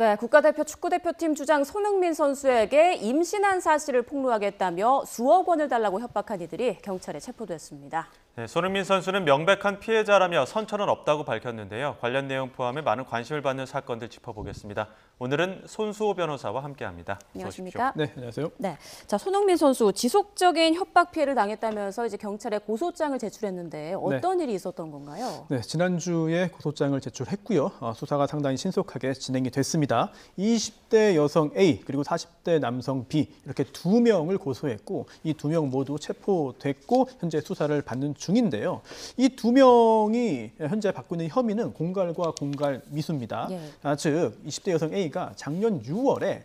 네, 국가대표 축구대표팀 주장 손흥민 선수에게 임신한 사실을 폭로하겠다며 수억 원을 달라고 협박한 이들이 경찰에 체포됐습니다. 네, 손흥민 선수는 명백한 피해자라며 선처는 없다고 밝혔는데요. 관련 내용 포함해 많은 관심을 받는 사건들 짚어보겠습니다. 오늘은 손수호 변호사와 함께합니다. 안녕하십니까? 네, 안녕하세요. 네, 자 손흥민 선수 지속적인 협박 피해를 당했다면서 이제 경찰에 고소장을 제출했는데 어떤 일이 있었던 건가요? 네, 지난주에 고소장을 제출했고요. 수사가 상당히 신속하게 진행이 됐습니다. 20대 여성 A 그리고 40대 남성 B 이렇게 2명을 고소했고 이 2명 모두 체포됐고 현재 수사를 받는 중인데요. 이 2명이 현재 받고 있는 혐의는 공갈과 공갈 미수입니다. 예. 즉 20대 여성 A가 작년 6월에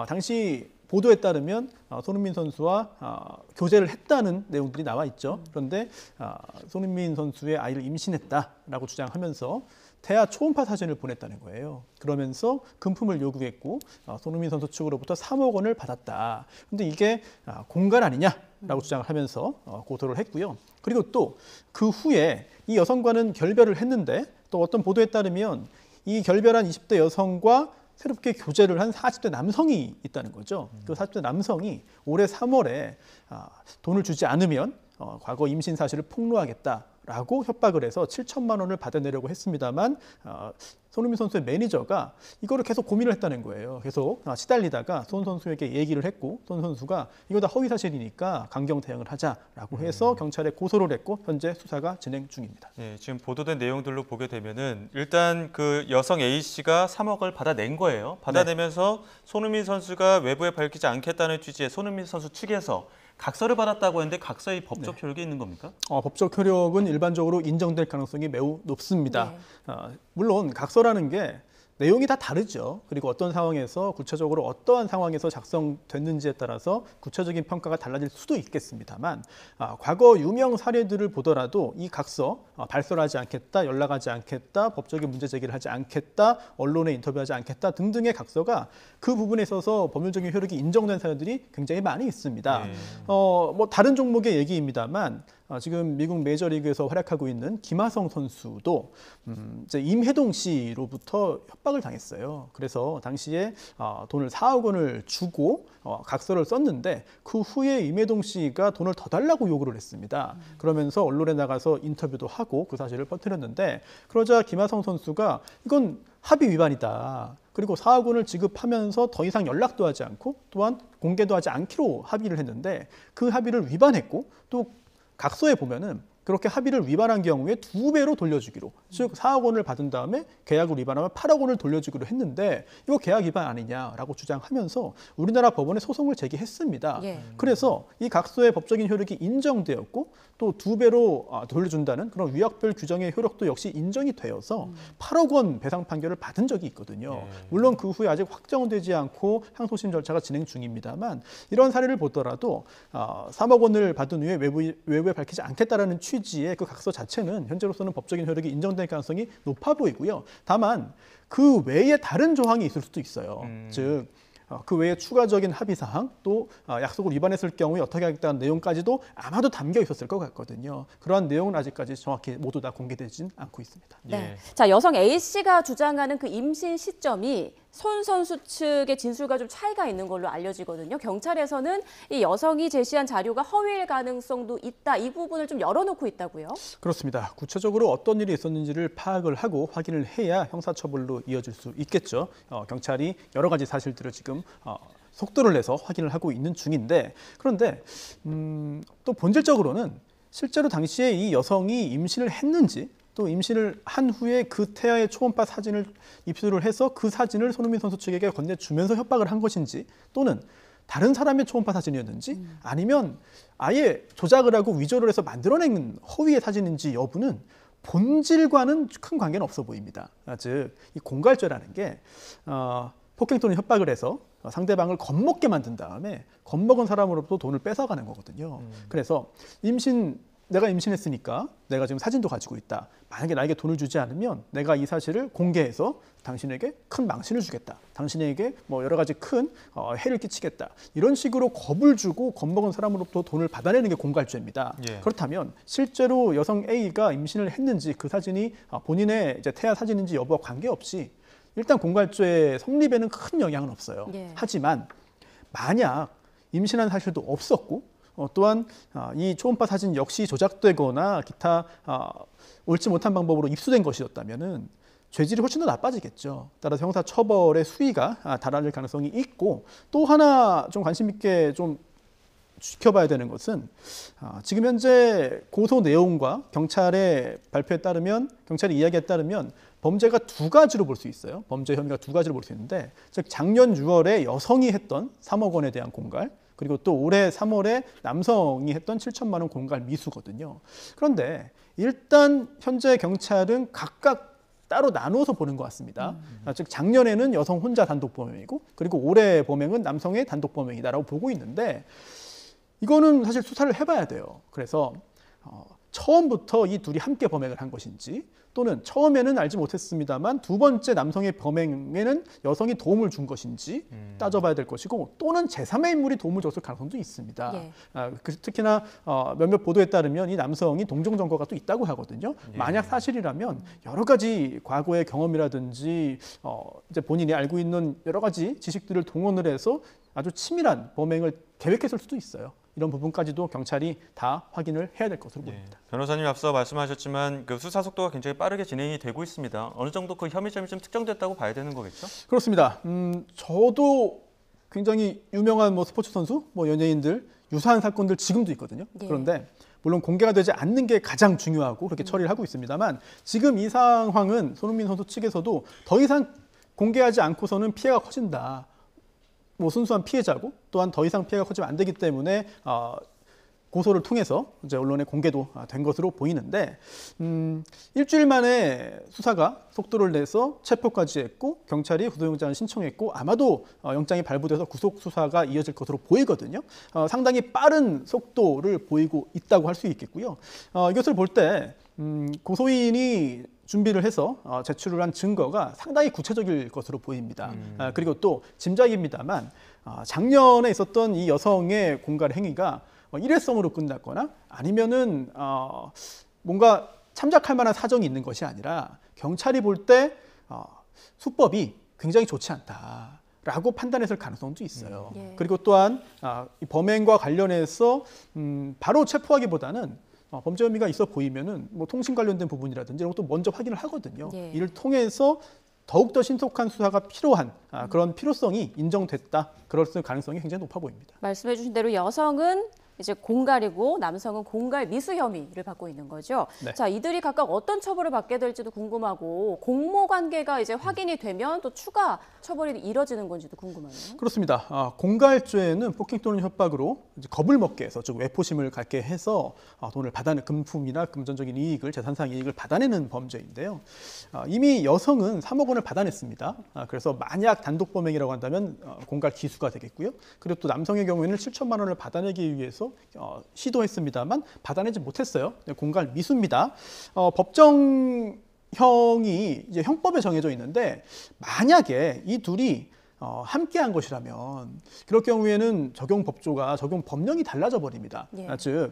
당시 보도에 따르면 손흥민 선수와 교제를 했다는 내용들이 나와 있죠. 그런데 손흥민 선수의 아이를 임신했다라고 주장하면서 태아 초음파 사진을 보냈다는 거예요. 그러면서 금품을 요구했고 손흥민 선수 측으로부터 3억 원을 받았다. 그런데 이게 공갈 아니냐라고 주장을 하면서 고소를 했고요. 그리고 또 그 후에 이 여성과는 결별을 했는데 또 어떤 보도에 따르면 이 결별한 20대 여성과 새롭게 교제를 한 40대 남성이 있다는 거죠. 그 40대 남성이 올해 3월에 돈을 주지 않으면 과거 임신 사실을 폭로하겠다라고 협박을 해서 7천만 원을 받아내려고 했습니다만 손흥민 선수의 매니저가 이거를 계속 고민을 했다는 거예요. 계속 시달리다가 손 선수에게 얘기를 했고 손 선수가 이거 다 허위 사실이니까 강경 대응을 하자라고 해서 경찰에 고소를 했고 현재 수사가 진행 중입니다. 네, 지금 보도된 내용들로 보게 되면은 일단 그 여성 A 씨가 3억을 받아낸 거예요. 받아내면서 손흥민 선수가 외부에 밝히지 않겠다는 취지의 손흥민 선수 측에서 각서를 받았다고 했는데 각서의 법적 효력이 있는 겁니까? 법적 효력은 일반적으로 인정될 가능성이 매우 높습니다. 물론 각서라는 게 내용이 다 다르죠. 그리고 어떤 상황에서 구체적으로 어떠한 상황에서 작성됐는지에 따라서 구체적인 평가가 달라질 수도 있겠습니다만 과거 유명 사례들을 보더라도 이 각서 발설하지 않겠다, 연락하지 않겠다, 법적인 문제 제기를 하지 않겠다, 언론에 인터뷰하지 않겠다 등등의 각서가 그 부분에 있어서 법률적인 효력이 인정된 사례들이 굉장히 많이 있습니다. 뭐 다른 종목의 얘기입니다만 지금 미국 메이저리그에서 활약하고 있는 김하성 선수도 이제 임혜동 씨로부터 협박을 당했어요. 그래서 당시에 돈을 4억 원을 주고 각서를 썼는데 그 후에 임혜동 씨가 돈을 더 달라고 요구를 했습니다. 그러면서 언론에 나가서 인터뷰도 하고 그 사실을 퍼뜨렸는데 그러자 김하성 선수가 이건 합의 위반이다. 그리고 4억 원을 지급하면서 더 이상 연락도 하지 않고 또한 공개도 하지 않기로 합의를 했는데 그 합의를 위반했고 또 각서에 보면은 그렇게 합의를 위반한 경우에 2배로 돌려주기로, 즉 4억 원을 받은 다음에 계약을 위반하면 8억 원을 돌려주기로 했는데 이거 계약 위반 아니냐라고 주장하면서 우리나라 법원에 소송을 제기했습니다. 그래서 이 각서의 법적인 효력이 인정되었고 또 2배로 돌려준다는 그런 위약별 규정의 효력도 역시 인정이 되어서 8억 원 배상 판결을 받은 적이 있거든요. 물론 그 후에 아직 확정되지 않고 항소심 절차가 진행 중입니다만 이런 사례를 보더라도 3억 원을 받은 후에 외부에 밝히지 않겠다라는 취지의 그 각서 자체는 현재로서는 법적인 효력이 인정될 가능성이 높아 보이고요. 다만 그 외에 다른 조항이 있을 수도 있어요. 즉 그 외에 추가적인 합의 사항 또 약속을 위반했을 경우에 어떻게 하겠다는 내용까지도 아마도 담겨 있었을 것 같거든요. 그러한 내용은 아직까지 정확히 모두 다 공개되진 않고 있습니다. 네. 자, 여성 A 씨가 주장하는 그 임신 시점이 손 선수 측의 진술과 좀 차이가 있는 걸로 알려지거든요. 경찰에서는 이 여성이 제시한 자료가 허위일 가능성도 있다. 이 부분을 좀 열어놓고 있다고요? 그렇습니다. 구체적으로 어떤 일이 있었는지를 파악을 하고 확인을 해야 형사처벌로 이어질 수 있겠죠. 경찰이 여러 가지 사실들을 지금 속도를 내서 확인을 하고 있는 중인데 그런데 또 본질적으로는 실제로 당시에 이 여성이 임신을 했는지 또 임신을 한 후에 그 태아의 초음파 사진을 입수를 해서 그 사진을 손흥민 선수 측에게 건네주면서 협박을 한 것인지 또는 다른 사람의 초음파 사진이었는지 아니면 아예 조작을 하고 위조를 해서 만들어낸 허위의 사진인지 여부는 본질과는 큰 관계는 없어 보입니다. 즉, 이 공갈죄라는 게 폭행 또는 협박을 해서 상대방을 겁먹게 만든 다음에 겁먹은 사람으로부터 돈을 뺏어가는 거거든요. 그래서 내가 임신했으니까 내가 지금 사진도 가지고 있다. 만약에 나에게 돈을 주지 않으면 내가 이 사실을 공개해서 당신에게 큰 망신을 주겠다. 당신에게 뭐 여러 가지 큰 해를 끼치겠다. 이런 식으로 겁을 주고 겁먹은 사람으로부터 돈을 받아내는 게 공갈죄입니다. 그렇다면 실제로 여성 A가 임신을 했는지 그 사진이 본인의 이제 태아 사진인지 여부와 관계없이 일단 공갈죄 성립에는 큰 영향은 없어요. 예. 하지만 만약 임신한 사실도 없었고 또한 이 초음파 사진 역시 조작되거나 기타 옳지 못한 방법으로 입수된 것이었다면은 죄질이 훨씬 더 나빠지겠죠. 따라서 형사 처벌의 수위가 달아날 가능성이 있고 또 하나 좀 관심 있게 좀 지켜봐야 되는 것은 지금 현재 고소 내용과 경찰의 발표에 따르면 경찰의 이야기에 따르면 범죄가 두 가지로 볼 수 있어요. 범죄 혐의가 두 가지로 볼 수 있는데 즉 작년 6월에 여성이 했던 3억 원에 대한 공갈 그리고 또 올해 3월에 남성이 했던 7천만 원 공갈 미수거든요. 그런데 일단 현재 경찰은 각각 따로 나누어서 보는 것 같습니다. 즉 작년에는 여성 혼자 단독 범행이고 그리고 올해 범행은 남성의 단독 범행이다라고 보고 있는데 이거는 사실 수사를 해봐야 돼요. 그래서 처음부터 이 둘이 함께 범행을 한 것인지 또는 처음에는 알지 못했습니다만 두 번째 남성의 범행에는 여성이 도움을 준 것인지 따져봐야 될 것이고 또는 제3의 인물이 도움을 줬을 가능성도 있습니다. 예. 특히나 몇몇 보도에 따르면 이 남성이 동종 점거가 또 있다고 하거든요. 예. 만약 사실이라면 여러 가지 과거의 경험이라든지 이제 본인이 알고 있는 여러 가지 지식들을 동원을 해서 아주 치밀한 범행을 계획했을 수도 있어요. 이런 부분까지도 경찰이 다 확인을 해야 될 것으로 보입니다. 변호사님 앞서 말씀하셨지만 그 수사 속도가 굉장히 빠르게 진행이 되고 있습니다. 어느 정도 그 혐의점이 좀 특정됐다고 봐야 되는 거겠죠? 그렇습니다. 저도 굉장히 유명한 스포츠 선수, 연예인들 유사한 사건들 지금도 있거든요. 예. 그런데 물론 공개가 되지 않는 게 가장 중요하고 그렇게 처리를 하고 있습니다만 지금 이 상황은 손흥민 선수 측에서도 더 이상 공개하지 않고서는 피해가 커진다. 순수한 피해자고 또한 더 이상 피해가 커지면 안 되기 때문에 고소를 통해서 이제 언론에 공개도 된 것으로 보이는데 일주일 만에 수사가 속도를 내서 체포까지 했고 경찰이 구속영장을 신청했고 아마도 영장이 발부돼서 구속 수사가 이어질 것으로 보이거든요. 상당히 빠른 속도를 보이고 있다고 할 수 있겠고요. 이것을 볼 때 고소인이 준비를 해서 제출을 한 증거가 상당히 구체적일 것으로 보입니다. 그리고 또 짐작입니다만 작년에 있었던 이 여성의 공갈 행위가 일회성으로 끝났거나 아니면은 뭔가 참작할 만한 사정이 있는 것이 아니라 경찰이 볼 때 수법이 굉장히 좋지 않다라고 판단했을 가능성도 있어요. 예. 그리고 또한 이 범행과 관련해서 바로 체포하기보다는 범죄 혐의가 있어 보이면은 통신 관련된 부분이라든지 이런 것도 먼저 확인을 하거든요. 예. 이를 통해서 더욱더 신속한 수사가 필요한 그런 필요성이 인정됐다. 그럴 가능성이 굉장히 높아 보입니다. 말씀해 주신 대로 여성은 이제 공갈이고 남성은 공갈 미수 혐의를 받고 있는 거죠. 네. 자, 이들이 각각 어떤 처벌을 받게 될지도 궁금하고 공모 관계가 이제 확인이 되면 또 추가 처벌이 이뤄지는 건지도 궁금하네요. 그렇습니다. 공갈죄는 폭행 또는 협박으로 이제 겁을 먹게 해서 즉 외포심을 갖게 해서 돈을 받아내 금품이나 금전적인 이익을 재산상 이익을 받아내는 범죄인데요. 이미 여성은 3억 원을 받아냈습니다. 그래서 만약 단독 범행이라고 한다면 공갈 기수가 되겠고요. 그리고 또 남성의 경우에는 7천만 원을 받아내기 위해서 시도했습니다만 받아내지 못했어요. 공갈 미수입니다. 법정형이 이제 형법에 정해져 있는데 만약에 이 둘이 함께한 것이라면 그럴 경우에는 적용 법조가 적용 법령이 달라져 버립니다. 예. 즉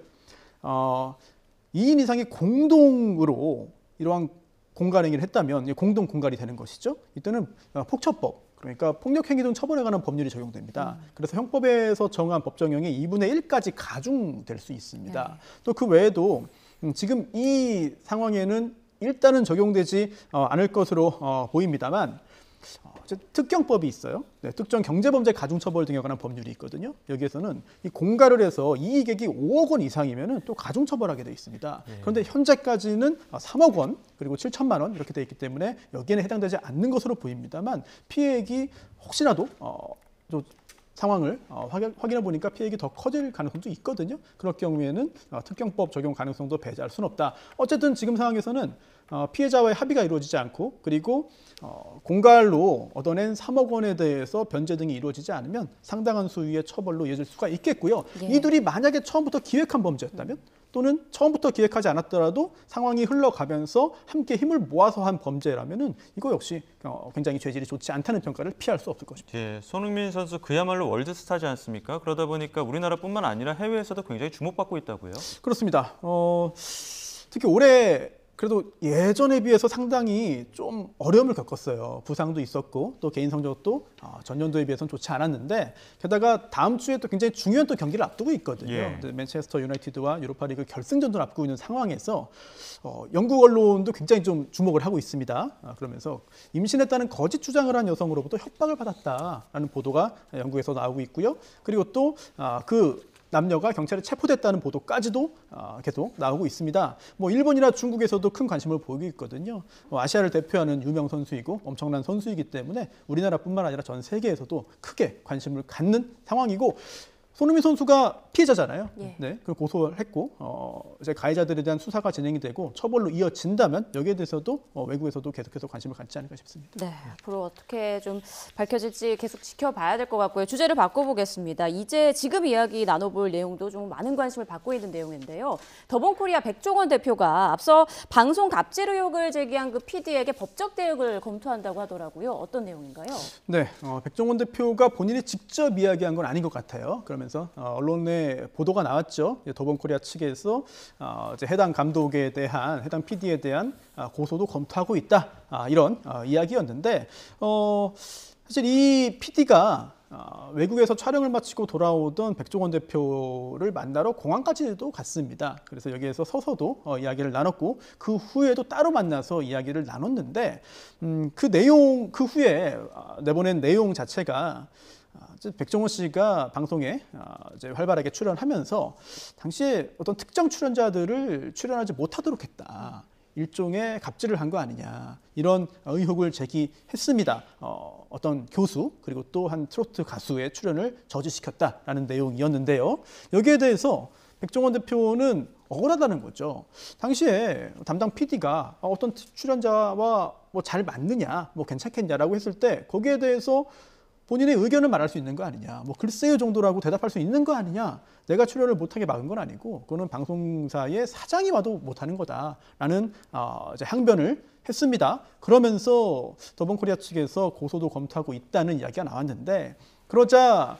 2인 이상이 공동으로 이러한 공갈 행위를 했다면 공동 공갈이 되는 것이죠. 이때는 폭처법 그러니까 폭력행위 등 처벌에 관한 법률이 적용됩니다. 그래서 형법에서 정한 법정형이 2분의 1까지 가중될 수 있습니다. 네. 또 그 외에도 지금 이 상황에는 일단은 적용되지 않을 것으로 보입니다만 특경법이 있어요. 네, 특정 경제범죄 가중처벌 등에 관한 법률이 있거든요. 여기에서는 이 공갈을 해서 이익액이 5억 원 이상이면 또 가중처벌하게 돼 있습니다. 그런데 현재까지는 3억 원 그리고 7천만 원 이렇게 돼 있기 때문에 여기에는 해당되지 않는 것으로 보입니다만 피해액이 혹시라도 또 상황을 확인해 보니까 피해액이 더 커질 가능성도 있거든요. 그럴 경우에는 특경법 적용 가능성도 배제할 수는 없다. 어쨌든 지금 상황에서는 피해자와의 합의가 이루어지지 않고 그리고 공갈로 얻어낸 3억 원에 대해서 변제 등이 이루어지지 않으면 상당한 수위의 처벌로 이어질 수가 있겠고요. 예. 이들이 만약에 처음부터 기획한 범죄였다면 또는 처음부터 기획하지 않았더라도 상황이 흘러가면서 함께 힘을 모아서 한 범죄라면은 이거 역시 굉장히 죄질이 좋지 않다는 평가를 피할 수 없을 것입니다. 예, 손흥민 선수 그야말로 월드스타지 않습니까? 그러다 보니까 우리나라뿐만 아니라 해외에서도 굉장히 주목받고 있다고요. 그렇습니다. 특히 올해 그래도 예전에 비해서 상당히 좀 어려움을 겪었어요. 부상도 있었고 또 개인 성적도 전년도에 비해서는 좋지 않았는데 게다가 다음 주에 또 굉장히 중요한 또 경기를 앞두고 있거든요. 예. 맨체스터 유나이티드와 유로파리그 결승전도 앞두고 있는 상황에서 영국 언론도 굉장히 좀 주목을 하고 있습니다. 그러면서 임신했다는 거짓 주장을 한 여성으로부터 협박을 받았다라는 보도가 영국에서 나오고 있고요. 그리고 또 그 남녀가 경찰에 체포됐다는 보도까지도 계속 나오고 있습니다. 뭐 일본이나 중국에서도 큰 관심을 보이고 있거든요. 아시아를 대표하는 유명 선수이고 엄청난 선수이기 때문에 우리나라뿐만 아니라 전 세계에서도 크게 관심을 갖는 상황이고 손흥민 선수가 피해자잖아요. 예. 네, 그걸 고소를 했고 이제 가해자들에 대한 수사가 진행이 되고 처벌로 이어진다면 여기에 대해서도 외국에서도 계속해서 관심을 갖지 않을까 싶습니다. 네, 앞으로 어떻게 좀 밝혀질지 계속 지켜봐야 될 것 같고요. 주제를 바꿔보겠습니다. 이제 지금 이야기 나눠볼 내용도 좀 많은 관심을 받고 있는 내용인데요. 더본코리아 백종원 대표가 앞서 방송 갑질 의혹을 제기한 그 PD에게 법적 대응을 검토한다고 하더라고요. 어떤 내용인가요? 네, 백종원 대표가 본인이 직접 이야기한 건 아닌 것 같아요. 그러면서 언론에 보도가 나왔죠. 더본코리아 측에서 이제 해당 감독에 대한 해당 PD에 대한 고소도 검토하고 있다. 이런 이야기였는데 사실 이 PD가 외국에서 촬영을 마치고 돌아오던 백종원 대표를 만나러 공항까지도 갔습니다. 그래서 여기에서 서서도 이야기를 나눴고 그 후에도 따로 만나서 이야기를 나눴는데 그 후에 내보낸 내용 자체가 백종원 씨가 방송에 이제 활발하게 출연하면서 당시에 어떤 특정 출연자들을 출연하지 못하도록 했다. 일종의 갑질을 한 거 아니냐 이런 의혹을 제기했습니다. 어떤 교수 그리고 또 한 트로트 가수의 출연을 저지시켰다라는 내용이었는데요. 여기에 대해서 백종원 대표는 억울하다는 거죠. 당시에 담당 PD가 어떤 출연자와 뭐 잘 맞느냐, 뭐 괜찮겠냐라고 했을 때 거기에 대해서 본인의 의견을 말할 수 있는 거 아니냐, 뭐 글쎄요 정도라고 대답할 수 있는 거 아니냐, 내가 출연을 못하게 막은 건 아니고 그거는 방송사의 사장이 와도 못하는 거다라는 이제 항변을 했습니다. 그러면서 더본코리아 측에서 고소도 검토하고 있다는 이야기가 나왔는데 그러자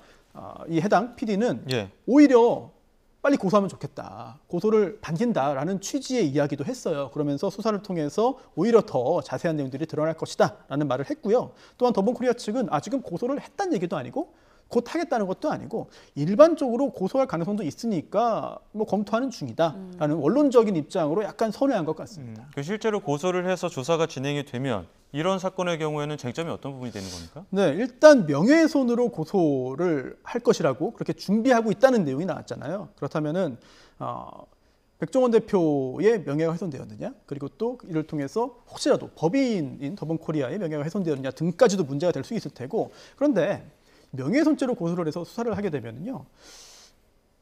이 해당 PD는 예. 오히려 빨리 고소하면 좋겠다. 고소를 반긴다라는 취지의 이야기도 했어요. 그러면서 수사를 통해서 오히려 더 자세한 내용들이 드러날 것이다 라는 말을 했고요. 또한 더본코리아 측은 지금 고소를 했다는 얘기도 아니고 곧 하겠다는 것도 아니고 일반적으로 고소할 가능성도 있으니까 뭐 검토하는 중이다라는 원론적인 입장으로 약간 선회한 것 같습니다. 실제로 고소를 해서 조사가 진행이 되면 이런 사건의 경우에는 쟁점이 어떤 부분이 되는 겁니까? 네, 일단 명예훼손으로 고소를 할 것이라고 그렇게 준비하고 있다는 내용이 나왔잖아요. 그렇다면은 백종원 대표의 명예가 훼손되었느냐, 그리고 또 이를 통해서 혹시라도 법인인 더본코리아의 명예가 훼손되었느냐 등까지도 문제가 될 수 있을 테고, 그런데 명예훼손죄로 고소를 해서 수사를 하게 되면요,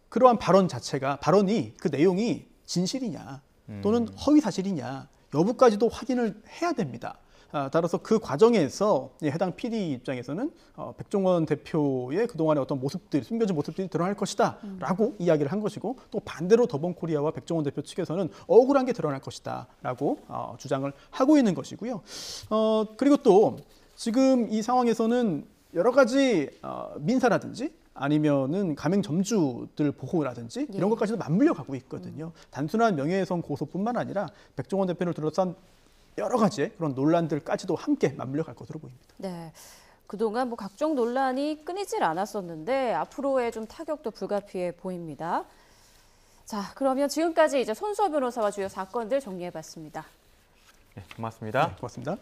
그러한 발언이 그 내용이 진실이냐 또는 허위 사실이냐 여부까지도 확인을 해야 됩니다. 따라서 그 과정에서 해당 PD 입장에서는 백종원 대표의 그동안의 어떤 모습들, 숨겨진 모습들이 드러날 것이다 라고 이야기를 한 것이고, 또 반대로 더본코리아와 백종원 대표 측에서는 억울한 게 드러날 것이다 라고 주장을 하고 있는 것이고요. 그리고 또 지금 이 상황에서는 여러 가지 민사라든지 아니면은 가맹점주들 보호라든지 이런 것까지도 맞물려 가고 있거든요. 단순한 명예훼손 고소뿐만 아니라 백종원 대표를 둘러싼 여러 가지의 그런 논란들까지도 함께 맞물려 갈 것으로 보입니다. 네, 그동안 뭐 각종 논란이 끊이질 않았었는데 앞으로의 좀 타격도 불가피해 보입니다. 자, 그러면 지금까지 이제 손수호 변호사와 주요 사건들 정리해봤습니다. 네, 고맙습니다. 네, 고맙습니다.